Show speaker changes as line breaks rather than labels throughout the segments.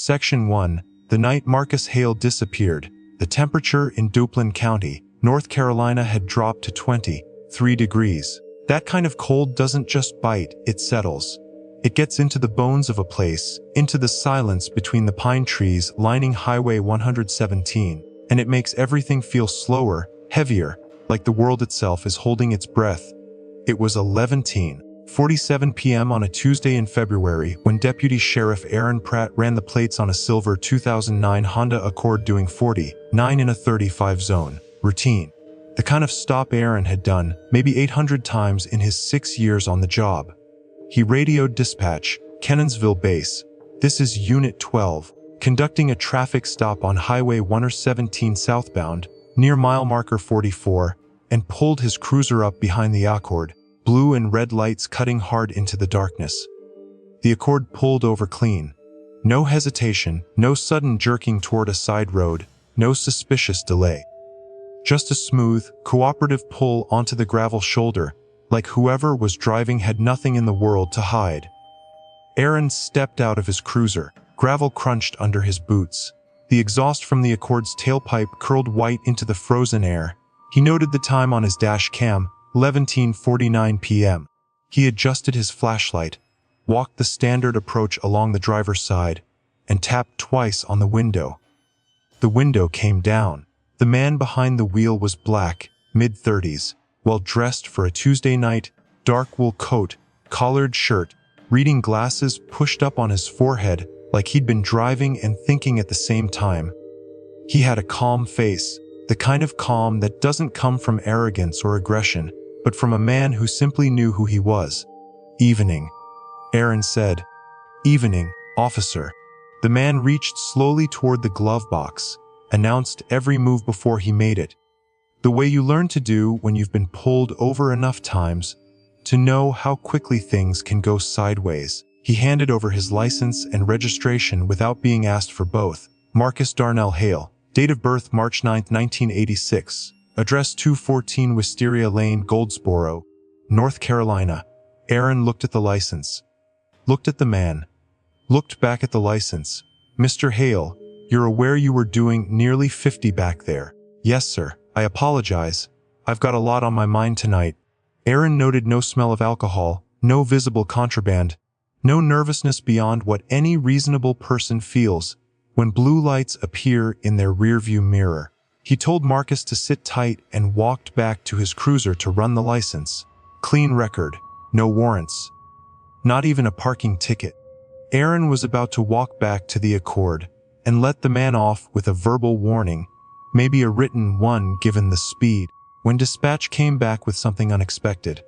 Section 1. The night Marcus Hale disappeared, the temperature in Duplin County, North Carolina had dropped to 23 degrees. That kind of cold doesn't just bite, it settles. It gets into the bones of a place, into the silence between the pine trees lining Highway 117, and it makes everything feel slower, heavier, like the world itself is holding its breath. It was 11:47 p.m. on a Tuesday in February when Deputy Sheriff Aaron Pratt ran the plates on a silver 2009 Honda Accord doing 49 in a 35 zone. Routine. The kind of stop Aaron had done maybe 800 times in his 6 years on the job. He radioed dispatch, Cannonsville Base. This is Unit 12, conducting a traffic stop on Highway 117 southbound, near mile marker 44, and pulled his cruiser up behind the Accord, blue and red lights cutting hard into the darkness. The Accord pulled over clean. No hesitation, no sudden jerking toward a side road, no suspicious delay. Just a smooth, cooperative pull onto the gravel shoulder, like whoever was driving had nothing in the world to hide. Aaron stepped out of his cruiser. Gravel crunched under his boots. The exhaust from the Accord's tailpipe curled white into the frozen air. He noted the time on his dash cam, 11:49 p.m. He adjusted his flashlight, walked the standard approach along the driver's side, and tapped twice on the window. The window came down. The man behind the wheel was black, mid-30s, well-dressed for a Tuesday night, dark wool coat, collared shirt, reading glasses pushed up on his forehead like he'd been driving and thinking at the same time. He had a calm face, the kind of calm that doesn't come from arrogance or aggression, but from a man who simply knew who he was. "Evening," Aaron said. "Evening, officer." The man reached slowly toward the glove box, announced every move before he made it. The way you learn to do when you've been pulled over enough times to know how quickly things can go sideways. He handed over his license and registration without being asked for both. Marcus Darnell Hale, date of birth March 9, 1986, address 214 Wisteria Lane, Goldsboro, North Carolina. Aaron looked at the license, looked at the man, looked back at the license. "Mr. Hale, you're aware you were doing nearly 50 back there?" "Yes, sir. I apologize. I've got a lot on my mind tonight." Aaron noted no smell of alcohol, no visible contraband, no nervousness beyond what any reasonable person feels when blue lights appear in their rearview mirror. He told Marcus to sit tight and walked back to his cruiser to run the license. Clean record, no warrants, not even a parking ticket. Aaron was about to walk back to the Accord and let the man off with a verbal warning, maybe a written one given the speed, when dispatch came back with something unexpected.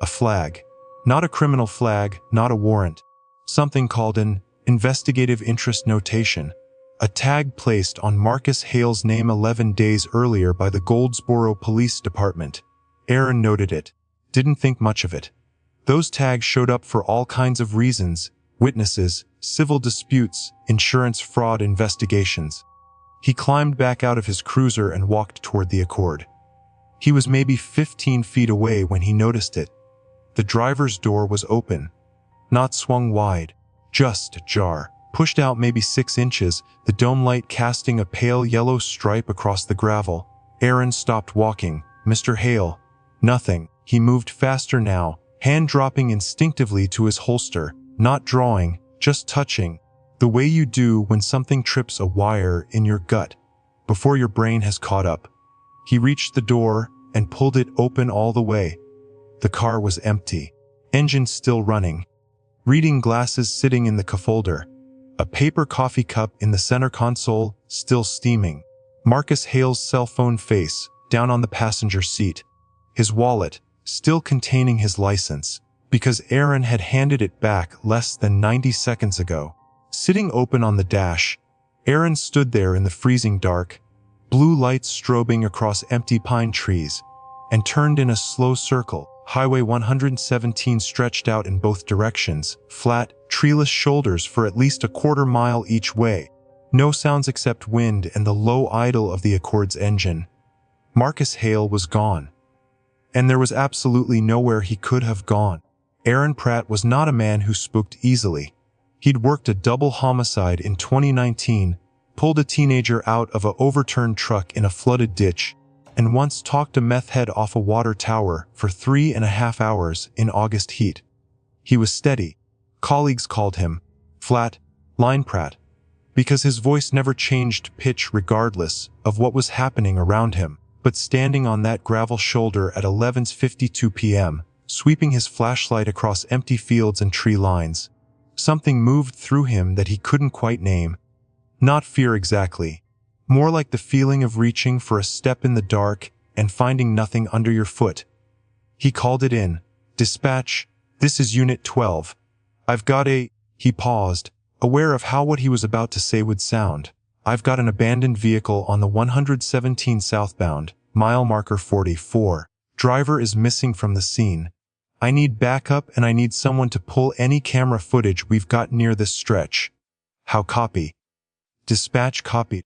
A flag. Not a criminal flag, not a warrant. Something called an investigative interest notation. A tag placed on Marcus Hale's name 11 days earlier by the Goldsboro Police Department. Aaron noted it. Didn't think much of it. Those tags showed up for all kinds of reasons: witnesses, civil disputes, insurance fraud investigations. He climbed back out of his cruiser and walked toward the Accord. He was maybe 15 feet away when he noticed it. The driver's door was open, not swung wide, just ajar, pushed out maybe 6 inches, the dome light casting a pale yellow stripe across the gravel. Aaron stopped walking. "Mr. Hale." "Nothing." He moved faster now, hand dropping instinctively to his holster, not drawing, just touching. The way you do when something trips a wire in your gut, before your brain has caught up. He reached the door and pulled it open all the way. The car was empty. Engine still running. Reading glasses sitting in the cup-holder. A paper coffee cup in the center console, still steaming. Marcus Hale's cell phone face, down on the passenger seat. His wallet, still containing his license, because Aaron had handed it back less than 90 seconds ago. Sitting open on the dash, Aaron stood there in the freezing dark, blue lights strobing across empty pine trees, and turned in a slow circle. Highway 117 stretched out in both directions, flat, treeless shoulders for at least a quarter mile each way. No sounds except wind and the low idle of the Accord's engine. Marcus Hale was gone. And there was absolutely nowhere he could have gone. Aaron Pratt was not a man who spooked easily. He'd worked a double homicide in 2019, pulled a teenager out of a overturned truck in a flooded ditch, and once talked a meth head off a water tower for 3.5 hours in August heat. He was steady. Colleagues called him flat, Line Pratt, because his voice never changed pitch regardless of what was happening around him. But standing on that gravel shoulder at 11:52 p.m., sweeping his flashlight across empty fields and tree lines, something moved through him that he couldn't quite name. Not fear exactly. More like the feeling of reaching for a step in the dark and finding nothing under your foot. He called it in. "Dispatch, this is Unit 12. I've got a..." He paused, aware of how what he was about to say would sound. "I've got an abandoned vehicle on the 117 southbound, mile marker 44. Driver is missing from the scene. I need backup and I need someone to pull any camera footage we've got near this stretch." "How copy?" Dispatch copied.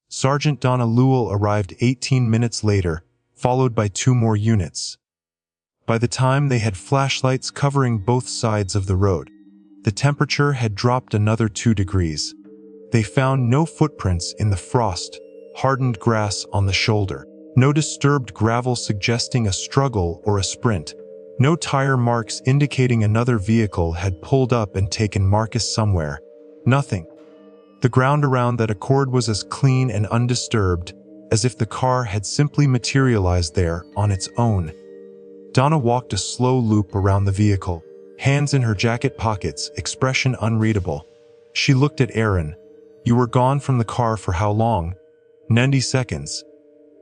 Sergeant Donna Lewell arrived 18 minutes later, followed by 2 more units. By the time they had flashlights covering both sides of the road, the temperature had dropped another 2 degrees. They found no footprints in the frost, hardened grass on the shoulder, no disturbed gravel suggesting a struggle or a sprint, no tire marks indicating another vehicle had pulled up and taken Marcus somewhere. Nothing. The ground around that Accord was as clean and undisturbed as if the car had simply materialized there on its own. Donna walked a slow loop around the vehicle, hands in her jacket pockets, expression unreadable. She looked at Aaron. "You were gone from the car for how long?" "90 seconds.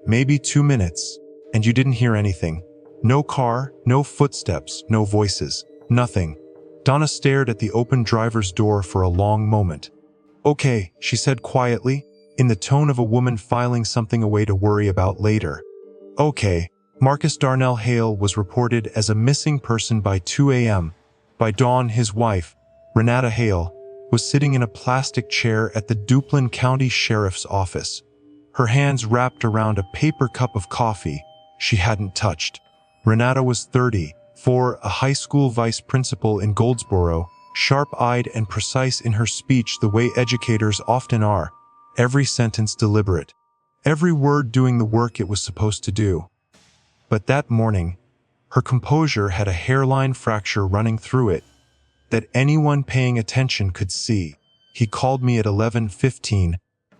Maybe 2 minutes. And you didn't hear anything? No car, no footsteps, no voices, nothing." Donna stared at the open driver's door for a long moment. "Okay," she said quietly, in the tone of a woman filing something away to worry about later. "Okay." Marcus Darnell Hale was reported as a missing person by 2 a.m. By dawn, his wife, Renata Hale, was sitting in a plastic chair at the Duplin County Sheriff's Office, her hands wrapped around a paper cup of coffee she hadn't touched. Renata was 34, a high school vice principal in Goldsboro, sharp-eyed and precise in her speech the way educators often are, every sentence deliberate, every word doing the work it was supposed to do. But that morning, her composure had a hairline fracture running through it that anyone paying attention could see. "He called me at 11:15,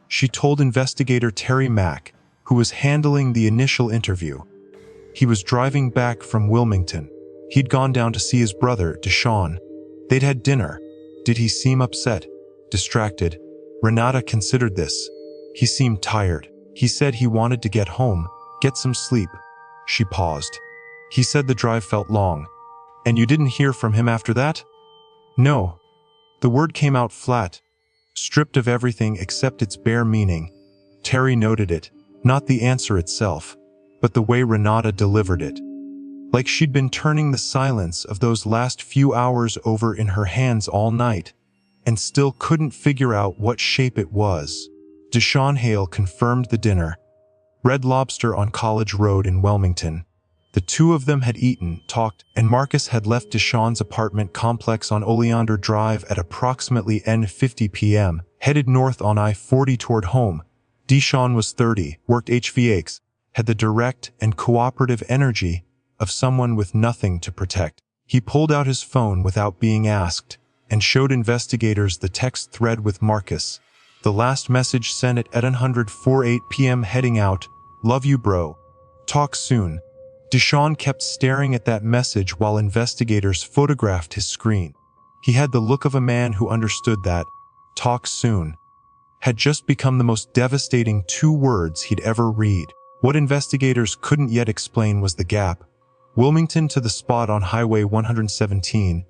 she told investigator Terry Mack, who was handling the initial interview. He was driving back from Wilmington. He'd gone down to see his brother, Deshaun. They'd had dinner. Did he seem upset? Distracted? Renata considered this. He seemed tired. He said he wanted to get home, get some sleep." She paused. "He said the drive felt long. And you didn't hear from him after that?" "No." The word came out flat, stripped of everything except its bare meaning. Terry noted it, not the answer itself, but the way Renata delivered it. Like she'd been turning the silence of those last few hours over in her hands all night, and still couldn't figure out what shape it was. Deshaun Hale confirmed the dinner. Red Lobster on College Road in Wilmington. The two of them had eaten, talked, and Marcus had left Deshaun's apartment complex on Oleander Drive at approximately 10:50 p.m., headed north on I-40 toward home. Deshaun was 30, worked HVACs, had the direct and cooperative energy of someone with nothing to protect. He pulled out his phone without being asked and showed investigators the text thread with Marcus. The last message sent at 10:04 p.m. heading out, "Love you bro. Talk soon." Deshaun kept staring at that message while investigators photographed his screen. He had the look of a man who understood that "talk soon" had just become the most devastating 2 words he'd ever read. What investigators couldn't yet explain was the gap. Wilmington to the spot on Highway 117,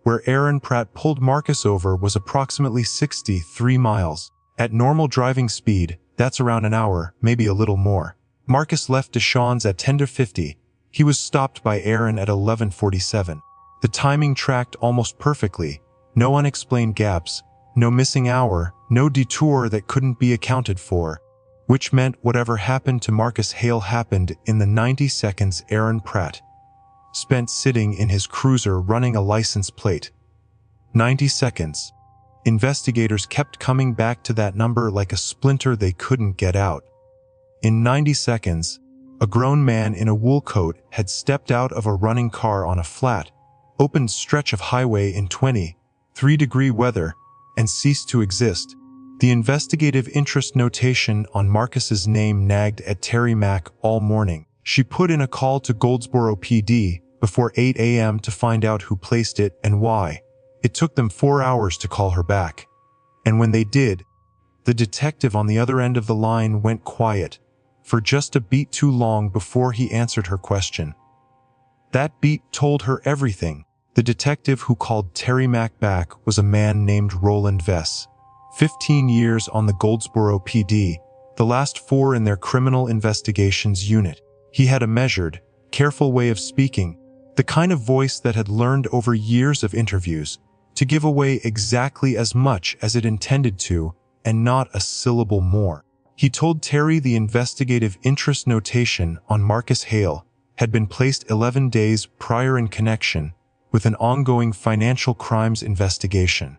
where Aaron Pratt pulled Marcus over, was approximately 63 miles. At normal driving speed, that's around an hour, maybe a little more. Marcus left Deshaun's at 10:50. He was stopped by Aaron at 11:47. The timing tracked almost perfectly. No unexplained gaps, no missing hour, no detour that couldn't be accounted for. Which meant whatever happened to Marcus Hale happened in the 90 seconds Aaron Pratt spent sitting in his cruiser running a license plate. 90 seconds. Investigators kept coming back to that number like a splinter they couldn't get out. In 90 seconds, a grown man in a wool coat had stepped out of a running car on a flat, open stretch of highway in 23-degree weather and ceased to exist. The investigative interest notation on Marcus's name nagged at Terry Mack all morning. She put in a call to Goldsboro PD before 8 a.m. to find out who placed it and why. It took them 4 hours to call her back. And when they did, the detective on the other end of the line went quiet for just a beat too long before he answered her question. That beat told her everything. The detective who called Terry Mack back was a man named Roland Vess. 15 years on the Goldsboro PD, the last 4 in their criminal investigations unit. He had a measured, careful way of speaking, the kind of voice that had learned over years of interviews to give away exactly as much as it intended to and not a syllable more. He told Terry the investigative interest notation on Marcus Hale had been placed 11 days prior in connection with an ongoing financial crimes investigation.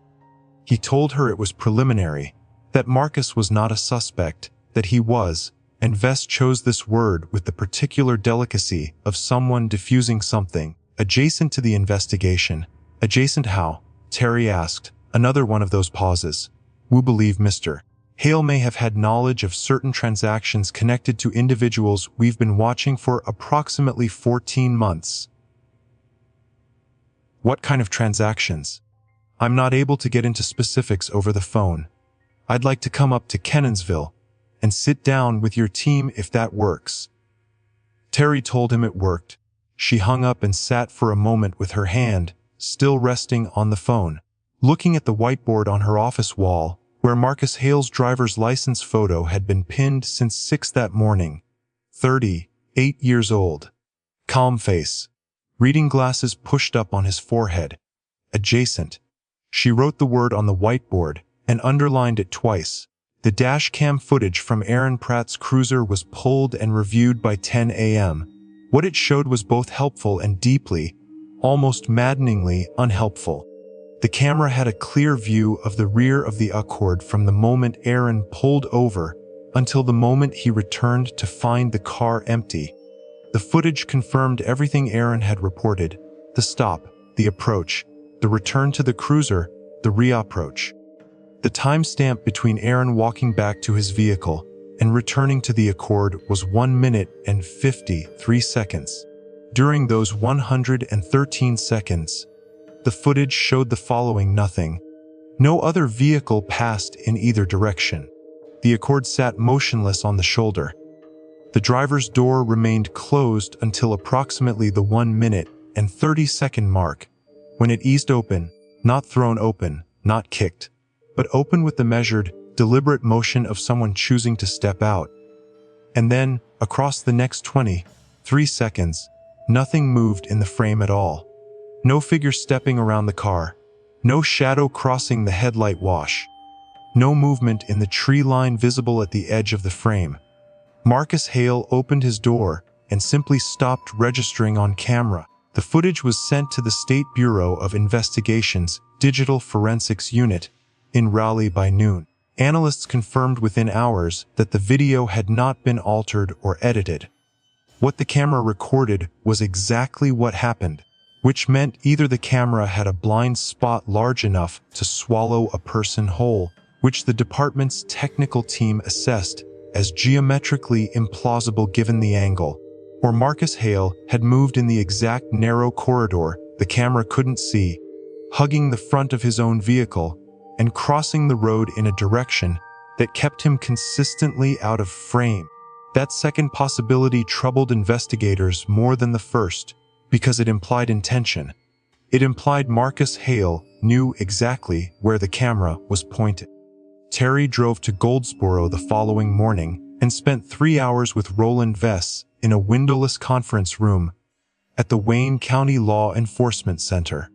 He told her it was preliminary, that Marcus was not a suspect, that he was, and Vess chose this word with the particular delicacy of someone diffusing something adjacent to the investigation. Adjacent how? Terry asked. Another one of those pauses. We believe Mr. Hale may have had knowledge of certain transactions connected to individuals we've been watching for approximately 14 months. What kind of transactions? I'm not able to get into specifics over the phone. I'd like to come up to Kenansville and sit down with your team if that works. Terry told him it worked. She hung up and sat for a moment with her hand still resting on the phone, looking at the whiteboard on her office wall where Marcus Hale's driver's license photo had been pinned since 6 that morning. 38 years old. Calm face. Reading glasses pushed up on his forehead. Adjacent. She wrote the word on the whiteboard and underlined it twice. The dash cam footage from Aaron Pratt's cruiser was pulled and reviewed by 10 a.m. What it showed was both helpful and deeply, almost maddeningly, unhelpful. The camera had a clear view of the rear of the Accord from the moment Aaron pulled over until the moment he returned to find the car empty. The footage confirmed everything Aaron had reported: the stop, the approach, the return to the cruiser, the reapproach. The timestamp between Aaron walking back to his vehicle and returning to the Accord was 1 minute and 53 seconds. During those 113 seconds, the footage showed the following: nothing. No other vehicle passed in either direction. The Accord sat motionless on the shoulder. The driver's door remained closed until approximately the 1 minute and 30-second mark, when it eased open, not thrown open, not kicked, but open with the measured, deliberate motion of someone choosing to step out. And then, across the next 23 seconds, nothing moved in the frame at all. No figure stepping around the car, no shadow crossing the headlight wash, no movement in the tree line visible at the edge of the frame. Marcus Hale opened his door and simply stopped registering on camera. The footage was sent to the State Bureau of Investigation's Digital Forensics Unit in Raleigh by noon. Analysts confirmed within hours that the video had not been altered or edited. What the camera recorded was exactly what happened, which meant either the camera had a blind spot large enough to swallow a person whole, which the department's technical team assessed as geometrically implausible given the angle, or Marcus Hale had moved in the exact narrow corridor the camera couldn't see, hugging the front of his own vehicle and crossing the road in a direction that kept him consistently out of frame. That second possibility troubled investigators more than the first because it implied intention. It implied Marcus Hale knew exactly where the camera was pointed. Terry drove to Goldsboro the following morning and spent 3 hours with Roland Vess in a windowless conference room at the Wayne County Law Enforcement Center.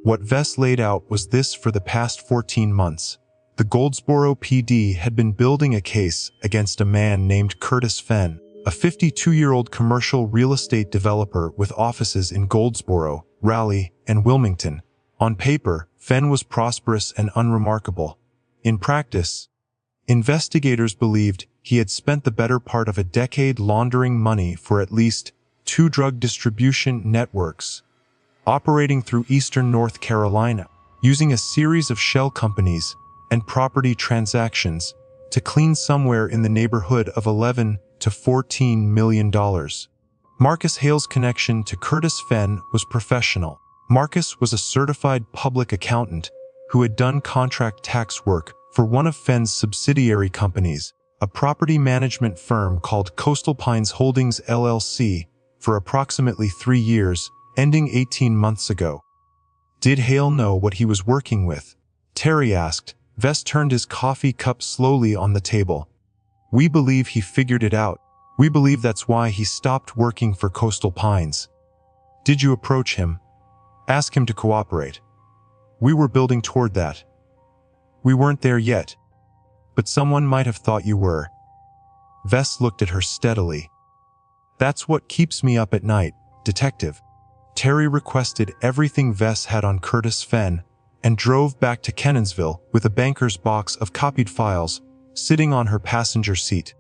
What Vess laid out was this: for the past 14 months, the Goldsboro PD had been building a case against a man named Curtis Fenn, a 52-year-old commercial real estate developer with offices in Goldsboro, Raleigh, and Wilmington, On paper, Fenn was prosperous and unremarkable. In practice, investigators believed he had spent the better part of a decade laundering money for at least 2 drug distribution networks, operating through eastern North Carolina, using a series of shell companies and property transactions to clean somewhere in the neighborhood of $11 to $14 million. Marcus Hale's connection to Curtis Fenn was professional. Marcus was a certified public accountant who had done contract tax work for one of Fenn's subsidiary companies, a property management firm called Coastal Pines Holdings LLC, for approximately 3 years, ending 18 months ago. Did Hale know what he was working with? Terry asked. Vess turned his coffee cup slowly on the table. We believe he figured it out. We believe that's why he stopped working for Coastal Pines. Did you approach him? Ask him to cooperate. We were building toward that. We weren't there yet. But someone might have thought you were. Vess looked at her steadily. That's what keeps me up at night, Detective. Terry requested everything Vess had on Curtis Fenn and drove back to Kenansville with a banker's box of copied files sitting on her passenger seat.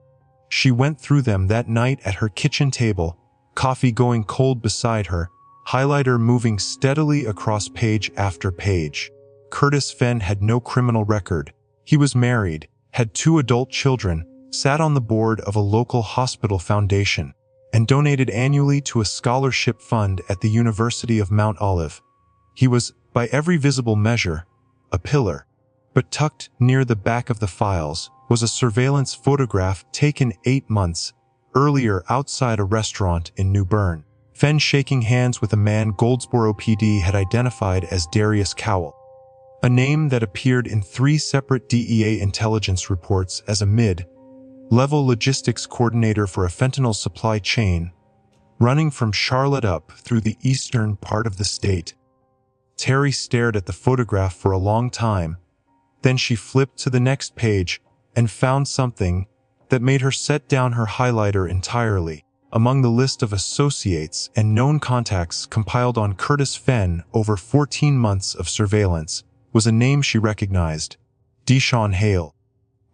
She went through them that night at her kitchen table, coffee going cold beside her, highlighter moving steadily across page after page. Curtis Fenn had no criminal record. He was married, had 2 adult children, sat on the board of a local hospital foundation, and donated annually to a scholarship fund at the University of Mount Olive. He was, by every visible measure, a pillar. But tucked near the back of the files was a surveillance photograph taken 8 months earlier outside a restaurant in New Bern. Fenn shaking hands with a man Goldsboro PD had identified as Darius Cowell, a name that appeared in 3 separate DEA intelligence reports as a mid-level logistics coordinator for a fentanyl supply chain running from Charlotte up through the eastern part of the state. Terry stared at the photograph for a long time. Then she flipped to the next page and found something that made her set down her highlighter entirely. Among the list of associates and known contacts compiled on Curtis Fenn over 14 months of surveillance was a name she recognized: Deshaun Hale,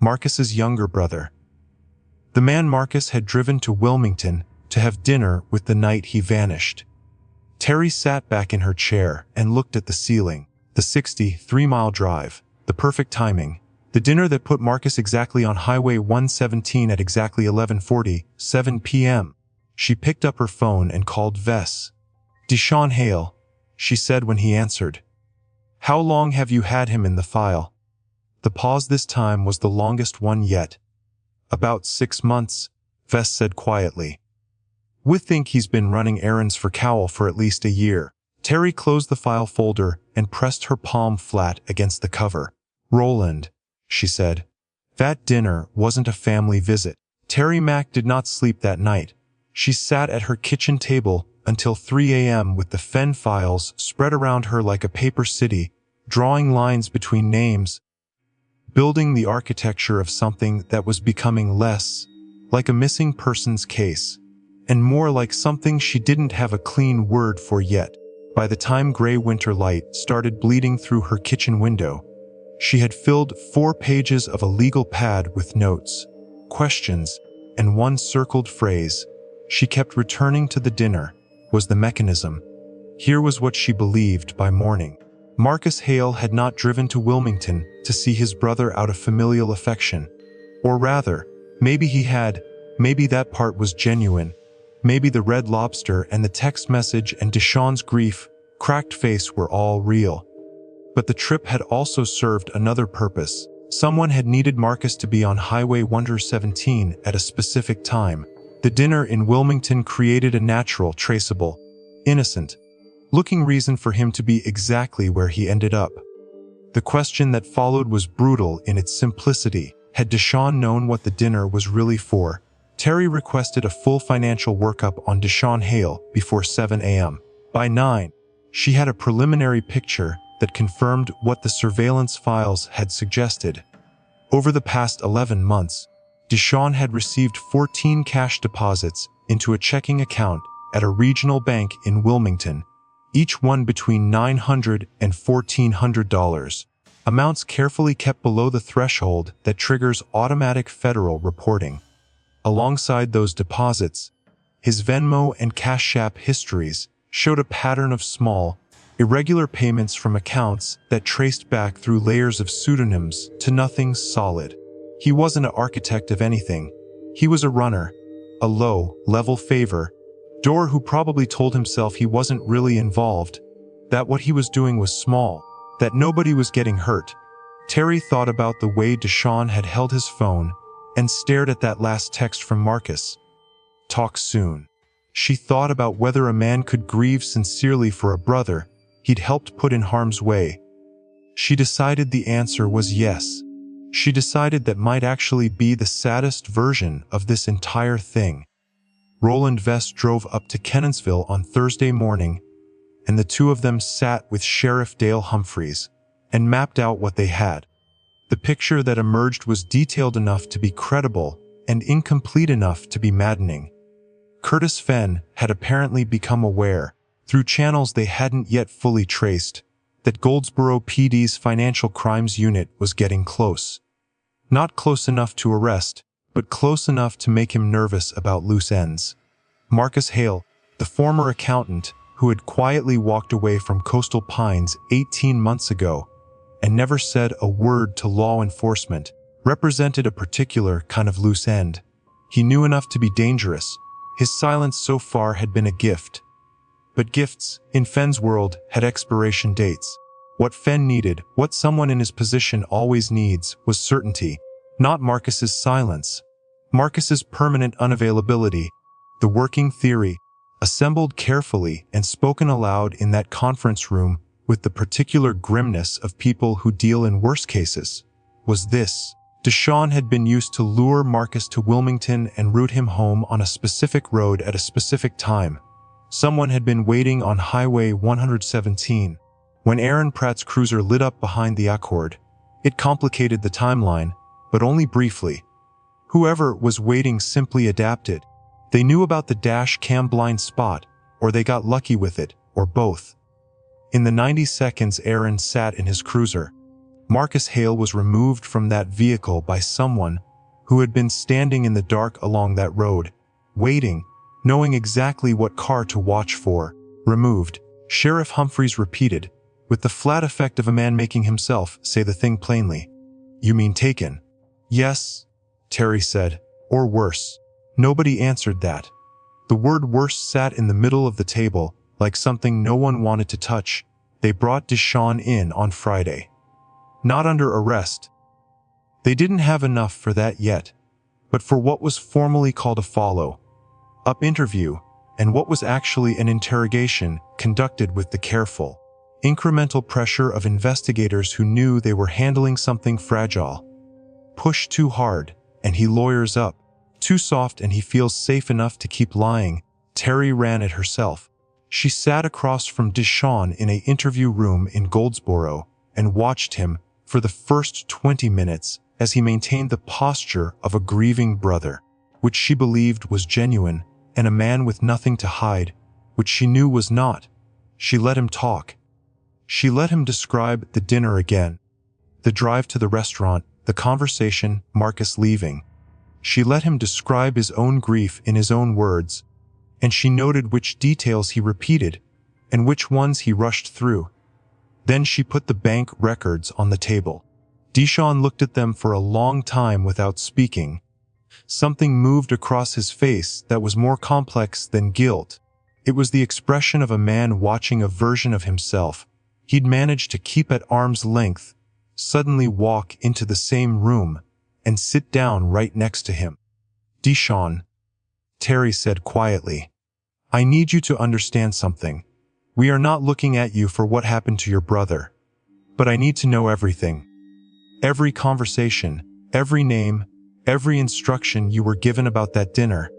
Marcus's younger brother. The man Marcus had driven to Wilmington to have dinner with the night he vanished. Terry sat back in her chair and looked at the ceiling. The 63-mile drive, the perfect timing, the dinner that put Marcus exactly on Highway 117 at exactly 11:47 p.m. She picked up her phone and called Vess. Deshaun Hale, she said when he answered. How long have you had him in the file? The pause this time was the longest one yet. About 6 months, Vess said quietly. We think he's been running errands for Cowell for at least a year. Terry closed the file folder and pressed her palm flat against the cover. Roland, she said. That dinner wasn't a family visit. Terry Mack did not sleep that night. She sat at her kitchen table until 3 a.m. with the Fenn files spread around her like a paper city, drawing lines between names, building the architecture of something that was becoming less like a missing persons case and more like something she didn't have a clean word for yet. By the time gray winter light started bleeding through her kitchen window, she had filled 4 pages of a legal pad with notes, questions, and one circled phrase she kept returning to: the dinner was the mechanism. Here was what she believed by morning. Marcus Hale had not driven to Wilmington to see his brother out of familial affection. Or rather, maybe he had, maybe that part was genuine. Maybe the Red Lobster and the text message and Deshaun's grief, cracked face were all real. But the trip had also served another purpose. Someone had needed Marcus to be on Highway 117 at a specific time. The dinner in Wilmington created a natural, traceable, innocent-looking reason for him to be exactly where he ended up. The question that followed was brutal in its simplicity. Had Deshaun known what the dinner was really for? Terry requested a full financial workup on Deshaun Hale before 7 a.m. By 9, she had a preliminary picture that confirmed what the surveillance files had suggested. Over the past 11 months, Deshaun had received 14 cash deposits into a checking account at a regional bank in Wilmington, each one between $900 and $1,400, amounts carefully kept below the threshold that triggers automatic federal reporting. Alongside those deposits, his Venmo and Cash App histories showed a pattern of small, irregular payments from accounts that traced back through layers of pseudonyms to nothing solid. He wasn't an architect of anything. He was a runner, a low-level favor, Dorr who probably told himself he wasn't really involved, that what he was doing was small, that nobody was getting hurt. Terry thought about the way Deshawn had held his phone and stared at that last text from Marcus. Talk soon. She thought about whether a man could grieve sincerely for a brother he'd helped put in harm's way. She decided the answer was yes. She decided that might actually be the saddest version of this entire thing. Roland Vest drove up to Kenansville on Thursday morning, and the two of them sat with Sheriff Dale Humphreys and mapped out what they had. The picture that emerged was detailed enough to be credible and incomplete enough to be maddening. Curtis Fenn had apparently become aware, through channels they hadn't yet fully traced, that Goldsboro PD's Financial Crimes Unit was getting close. Not close enough to arrest, but close enough to make him nervous about loose ends. Marcus Hale, the former accountant who had quietly walked away from Coastal Pines 18 months ago and never said a word to law enforcement, represented a particular kind of loose end. He knew enough to be dangerous. His silence so far had been a gift. But gifts, in Fenn's world, had expiration dates. What Fenn needed, what someone in his position always needs, was certainty, not Marcus's silence. Marcus's permanent unavailability, the working theory, assembled carefully and spoken aloud in that conference room with the particular grimness of people who deal in worse cases, was this. Deshawn had been used to lure Marcus to Wilmington and route him home on a specific road at a specific time. Someone had been waiting on Highway 117. When Aaron Pratt's cruiser lit up behind the Accord, it complicated the timeline, but only briefly. Whoever was waiting simply adapted. They knew about the dash cam blind spot, or they got lucky with it, or both. In the 90 seconds Aaron sat in his cruiser, Marcus Hale was removed from that vehicle by someone who had been standing in the dark along that road, waiting, knowing exactly what car to watch for. Removed, Sheriff Humphreys repeated, with the flat effect of a man making himself say the thing plainly. You mean taken? Yes, Terry said, or worse. Nobody answered that. The word worse sat in the middle of the table, like something no one wanted to touch. They brought Deshawn in on Friday. Not under arrest. They didn't have enough for that yet, but for what was formally called a follow-up interview, and what was actually an interrogation conducted with the careful, incremental pressure of investigators who knew they were handling something fragile. Push too hard, and he lawyers up. Too soft and he feels safe enough to keep lying. Terry ran it herself. She sat across from Deshawn in an interview room in Goldsboro and watched him for the first 20 minutes as he maintained the posture of a grieving brother, which she believed was genuine, and a man with nothing to hide, which she knew was not. She let him talk. She let him describe the dinner again, the drive to the restaurant, the conversation, Marcus leaving. She let him describe his own grief in his own words, and she noted which details he repeated and which ones he rushed through. Then she put the bank records on the table. Deshawn looked at them for a long time without speaking. Something moved across his face that was more complex than guilt. It was the expression of a man watching a version of himself he'd managed to keep at arm's length suddenly walk into the same room and sit down right next to him. Deshawn, Terry said quietly, I need you to understand something. We are not looking at you for what happened to your brother, but I need to know everything. Every conversation, every name, every instruction you were given about that dinner.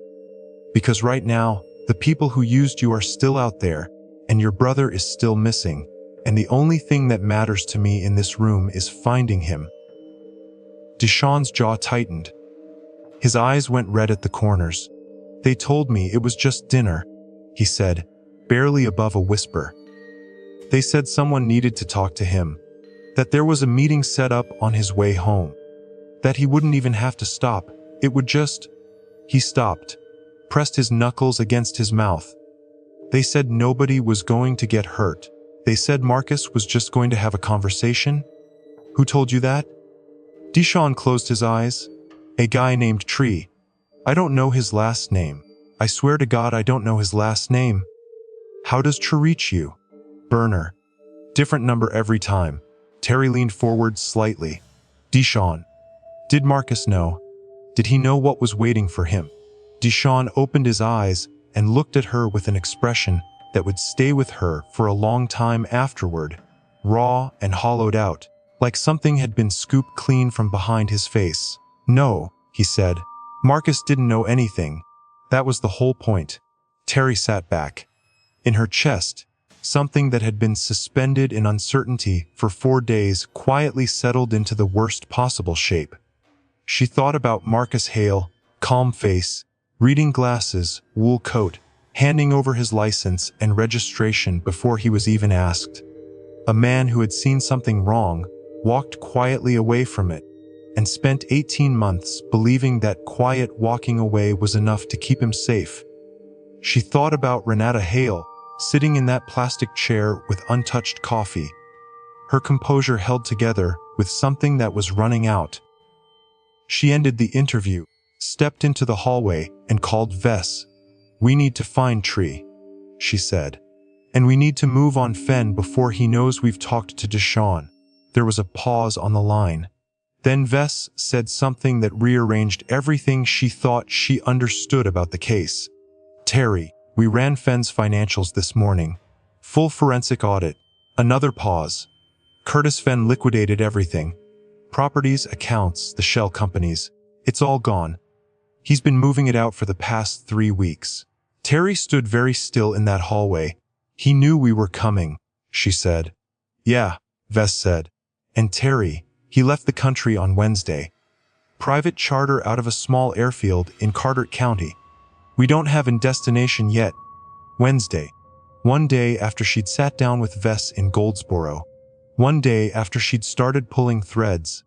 Because right now, the people who used you are still out there, and your brother is still missing, and the only thing that matters to me in this room is finding him. Deshawn's jaw tightened. His eyes went red at the corners. They told me it was just dinner, he said, barely above a whisper. They said someone needed to talk to him, that there was a meeting set up on his way home, that he wouldn't even have to stop, it would just... He stopped, pressed his knuckles against his mouth. They said nobody was going to get hurt. They said Marcus was just going to have a conversation. Who told you that? Deshawn closed his eyes. A guy named Tree. I don't know his last name. I swear to God I don't know his last name. How does Tree reach you? Burner. Different number every time. Terry leaned forward slightly. Deshawn. Did Marcus know? Did he know what was waiting for him? Deshawn opened his eyes and looked at her with an expression that would stay with her for a long time afterward, raw and hollowed out, like something had been scooped clean from behind his face. No, he said. Marcus didn't know anything. That was the whole point. Terry sat back. In her chest, something that had been suspended in uncertainty for 4 days quietly settled into the worst possible shape. She thought about Marcus Hale, calm face, reading glasses, wool coat, handing over his license and registration before he was even asked. A man who had seen something wrong, walked quietly away from it, and spent 18 months believing that quiet walking away was enough to keep him safe. She thought about Renata Hale, sitting in that plastic chair with untouched coffee, her composure held together with something that was running out. She ended the interview, stepped into the hallway, and called Vess. We need to find Tree, she said. And we need to move on Fen before he knows we've talked to Deshawn. There was a pause on the line. Then Vess said something that rearranged everything she thought she understood about the case. Terry, we ran Fen's financials this morning. Full forensic audit. Another pause. Curtis Fen liquidated everything. Properties, accounts, the shell companies. It's all gone. He's been moving it out for the past 3 weeks. Terry stood very still in that hallway. He knew we were coming, she said. Yeah, Vess said. And Terry, he left the country on Wednesday. Private charter out of a small airfield in Carteret County. We don't have a destination yet. Wednesday. 1 day after she'd sat down with Vess in Goldsboro. 1 day after she'd started pulling threads.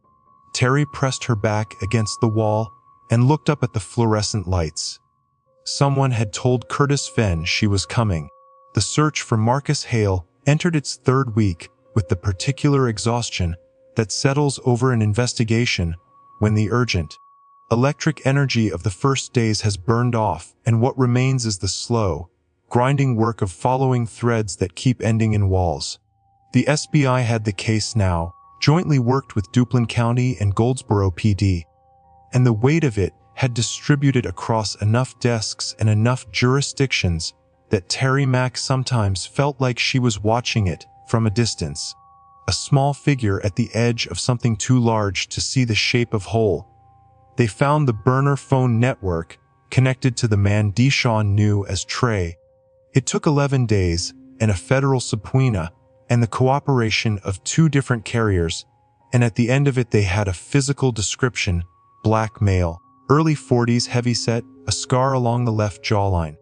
Terry pressed her back against the wall and looked up at the fluorescent lights. Someone had told Curtis Fen she was coming. The search for Marcus Hale entered its 3rd week with the particular exhaustion that settles over an investigation when the urgent, electric energy of the first days has burned off and what remains is the slow, grinding work of following threads that keep ending in walls. The SBI had the case now, jointly worked with Duplin County and Goldsboro PD, and the weight of it had distributed across enough desks and enough jurisdictions that Terry Mack sometimes felt like she was watching it from a distance, a small figure at the edge of something too large to see the shape of whole. They found the burner phone network connected to the man Deshawn knew as Trey. It took 11 days and a federal subpoena and the cooperation of 2 different carriers, and at the end of it they had a physical description, black male, early 40s heavyset, a scar along the left jawline,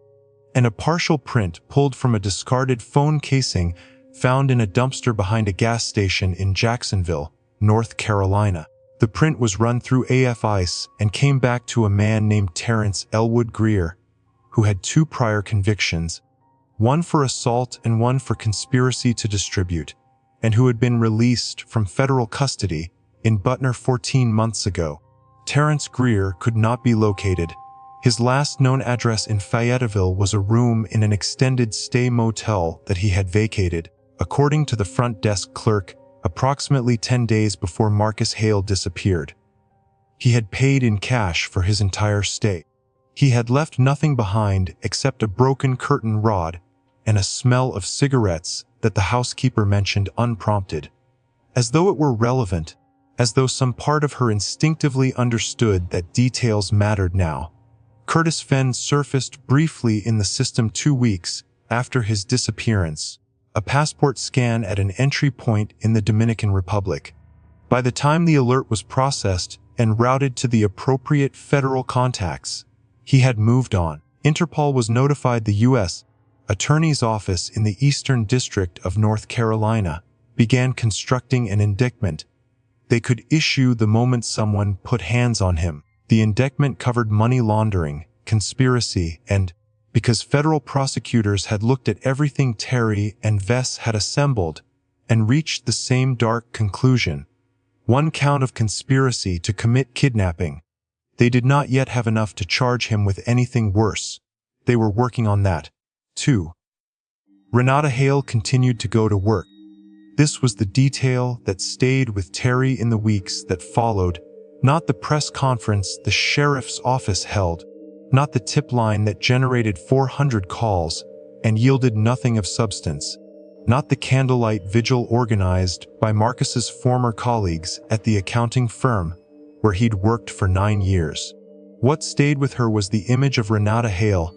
and a partial print pulled from a discarded phone casing found in a dumpster behind a gas station in Jacksonville, North Carolina. The print was run through AF ICE and came back to a man named Terrence Elwood Greer, who had 2 prior convictions, one for assault and one for conspiracy to distribute, and who had been released from federal custody in Butner 14 months ago. Terrence Greer could not be located. His last known address in Fayetteville was a room in an extended stay motel that he had vacated, according to the front desk clerk, approximately 10 days before Marcus Hale disappeared. He had paid in cash for his entire stay. He had left nothing behind except a broken curtain rod and a smell of cigarettes that the housekeeper mentioned unprompted. As though it were relevant, as though some part of her instinctively understood that details mattered now. Curtis Fen surfaced briefly in the system 2 weeks after his disappearance, a passport scan at an entry point in the Dominican Republic. By the time the alert was processed and routed to the appropriate federal contacts, he had moved on. Interpol was notified the U.S. attorney's office in the Eastern District of North Carolina, began constructing an indictment they could issue the moment someone put hands on him. The indictment covered money laundering, conspiracy, and, because federal prosecutors had looked at everything Terry and Vess had assembled and reached the same dark conclusion, one count of conspiracy to commit kidnapping, they did not yet have enough to charge him with anything worse. They were working on that, too. Renata Hale continued to go to work. This was the detail that stayed with Terry in the weeks that followed, not the press conference the sheriff's office held, not the tip line that generated 400 calls and yielded nothing of substance, not the candlelight vigil organized by Marcus's former colleagues at the accounting firm where he'd worked for 9 years. What stayed with her was the image of Renata Hale,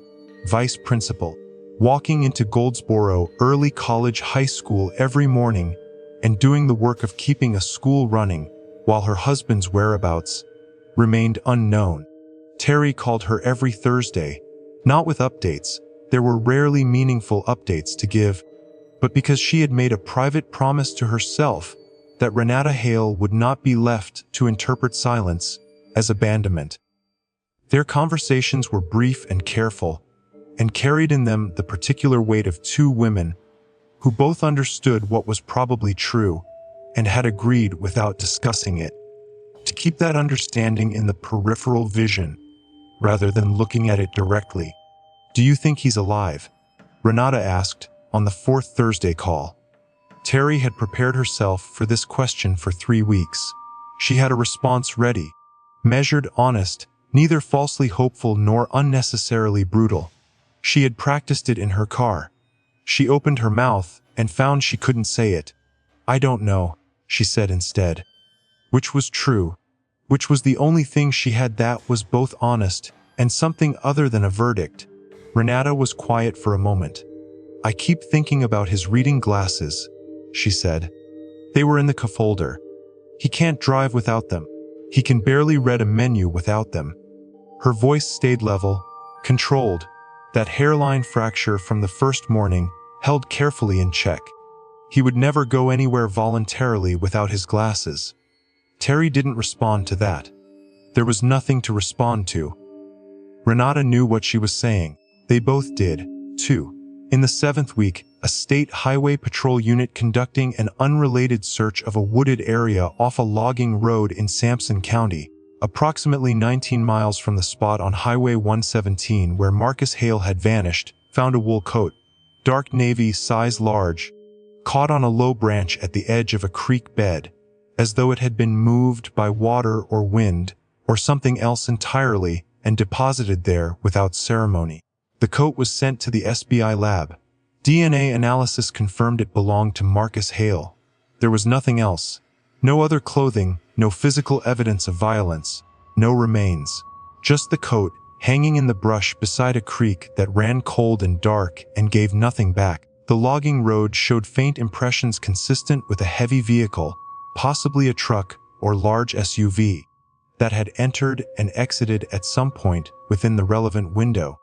vice principal, walking into Goldsboro Early High School every morning and doing the work of keeping a school running while her husband's whereabouts remained unknown. Terry called her every Thursday, not with updates. There were rarely meaningful updates to give, but because she had made a private promise to herself that Renata Hale would not be left to interpret silence as abandonment. Their conversations were brief and careful, and carried in them the particular weight of two women who both understood what was probably true and had agreed without discussing it, to keep that understanding in the peripheral vision rather than looking at it directly. "Do you think he's alive?" Renata asked on the fourth Thursday call. Terry had prepared herself for this question for 3 weeks. She had a response ready, measured, honest, neither falsely hopeful nor unnecessarily brutal. She had practiced it in her car. She opened her mouth and found she couldn't say it. "I don't know," she said instead. Which was true. Which was the only thing she had that was both honest and something other than a verdict. Renata was quiet for a moment. "I keep thinking about his reading glasses," she said. "They were in the folder. He can't drive without them. He can barely read a menu without them." Her voice stayed level, controlled, that hairline fracture from the first morning held carefully in check. He would never go anywhere voluntarily without his glasses. Terry didn't respond to that. There was nothing to respond to. Renata knew what she was saying. They both did, too. In the 7th week, a state highway patrol unit conducting an unrelated search of a wooded area off a logging road in Sampson County, approximately 19 miles from the spot on Highway 117 where Marcus Hale had vanished, found a wool coat, dark navy, size large, caught on a low branch at the edge of a creek bed, as though it had been moved by water or wind or something else entirely and deposited there without ceremony. The coat was sent to the SBI lab. DNA analysis confirmed it belonged to Marcus Hale. There was nothing else. No other clothing, no physical evidence of violence, no remains. Just the coat, hanging in the brush beside a creek that ran cold and dark and gave nothing back. The logging road showed faint impressions consistent with a heavy vehicle, possibly a truck or large SUV, that had entered and exited at some point within the relevant window.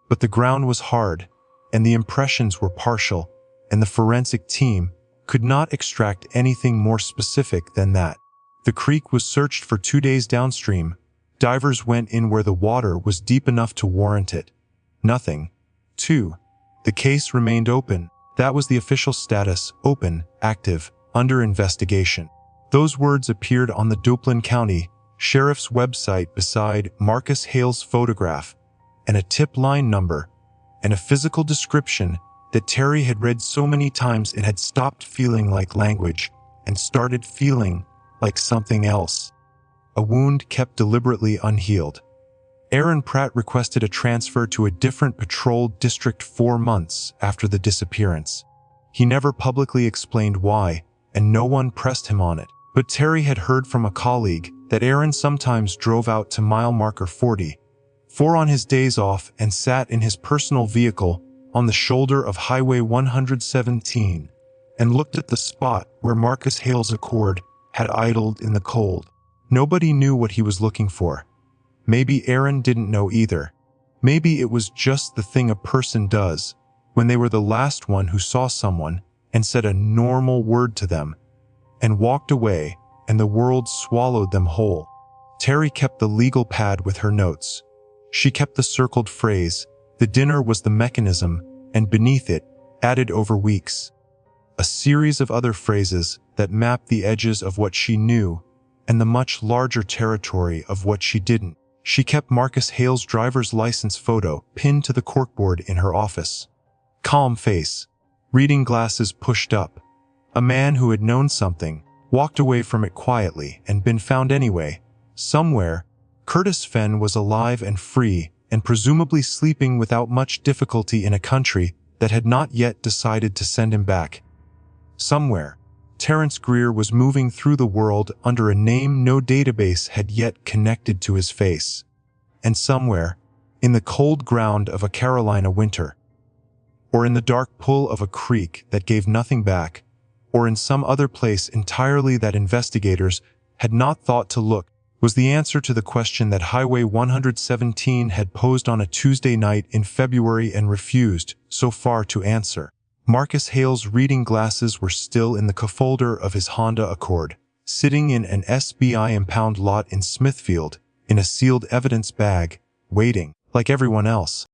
But the ground was hard, and the impressions were partial, and the forensic team could not extract anything more specific than that. The creek was searched for 2 days downstream. Divers went in where the water was deep enough to warrant it. Nothing. 2. The case remained open. That was the official status: open, active, under investigation. Those words appeared on the Duplin County Sheriff's website beside Marcus Hale's photograph, and a tip line number, and a physical description that Terry had read so many times it had stopped feeling like language and started feeling like something else. A wound kept deliberately unhealed. Aaron Pratt requested a transfer to a different patrol district 4 months after the disappearance. He never publicly explained why, and no one pressed him on it. But Terry had heard from a colleague that Aaron sometimes drove out to mile marker 44 on his days off and sat in his personal vehicle on the shoulder of Highway 117 and looked at the spot where Marcus Hale's Accord had idled in the cold. Nobody knew what he was looking for. Maybe Aaron didn't know either. Maybe it was just the thing a person does when they were the last one who saw someone and said a normal word to them, and walked away, and the world swallowed them whole. Terry kept the legal pad with her notes. She kept the circled phrase, "The dinner was the mechanism," and beneath it, added over weeks, a series of other phrases that mapped the edges of what she knew and the much larger territory of what she didn't. She kept Marcus Hale's driver's license photo pinned to the corkboard in her office. Calm face, reading glasses pushed up. A man who had known something, walked away from it quietly and been found anyway. Somewhere, Curtis Fenn was alive and free and presumably sleeping without much difficulty in a country that had not yet decided to send him back. Somewhere, Terrence Greer was moving through the world under a name no database had yet connected to his face. And somewhere, in the cold ground of a Carolina winter, or in the dark pull of a creek that gave nothing back, or in some other place entirely that investigators had not thought to look, was the answer to the question that Highway 117 had posed on a Tuesday night in February and refused, so far, to answer. Marcus Hale's reading glasses were still in the cup-holder of his Honda Accord, sitting in an SBI impound lot in Smithfield, in a sealed evidence bag, waiting, like everyone else,